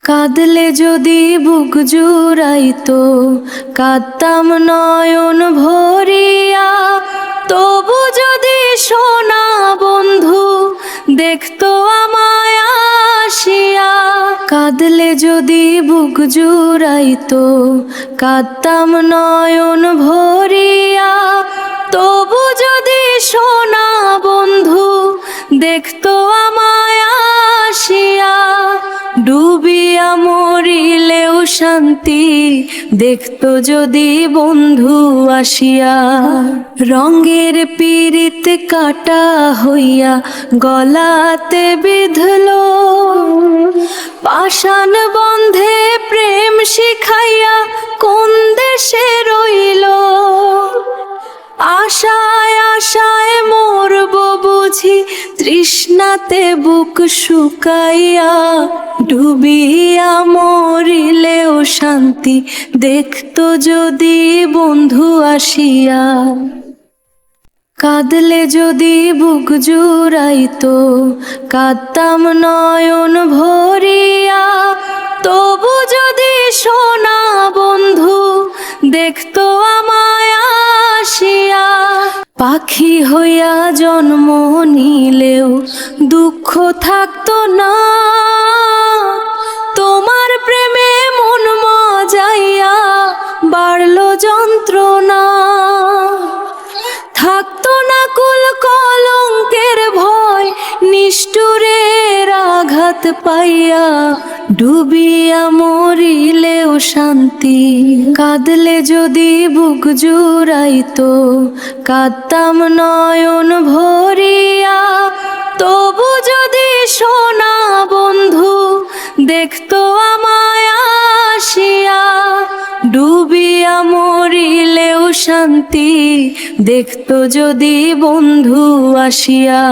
কাঁদলে যদি বুক জুড়াইতো, কাঁদতাম নয়ন ভরিয়া। তবু যদি সোনা বন্ধু দেখতো আমায় আসিয়া। কাঁদলে যদি বুক জুড়াইতো, কাঁদতাম নয়ন ভরিয়া। তবু যদি সোনা বন্ধু দেখতো আমায় আসিয়া। ডুবিয়া মরিলেও শান্তি দেখতো যদি বন্ধু আসিয়া। রঙের পীড়িত কাটা হইয়া গলাতে বিঁধলো, পাষাণ বন্ধে প্রেম শিখাইয়া কোন দেশে রইল। আশায় আশায় মরব বুঝি তৃষ্ণাতে বুক শুকাইয়া। ডুবিয়া মরিলেও শান্তি দেখতো যদি বন্ধু আসিয়া। কাঁদলে যদি বুক জুড়াইতো, কাঁদতাম নয়ন ভরিয়া। তবু যদি সোনা বন্ধু দেখতো আমায় আসিয়া। পাখি হইয়া জন্ম নিলেও দুঃখ থাকতো না, তোমার প্রেমে মন মজাইয়া বাড়লো যন্ত্রণা। থাকতো না কুল কলঙ্কের ভয়, নিষ্ঠুরের আঘাত পাইয়া। ডুবিয়া মরিলেও শান্তি, কাঁদলে যদি বুক জুড়াইতো, কাঁদতাম নয়ন ভরিয়া। তবু যদি সোনা বন্ধু দেখতো আমায় আসিয়া। ডুবিয়া মরিলেও শান্তি দেখতো যদি বন্ধু আসিয়া।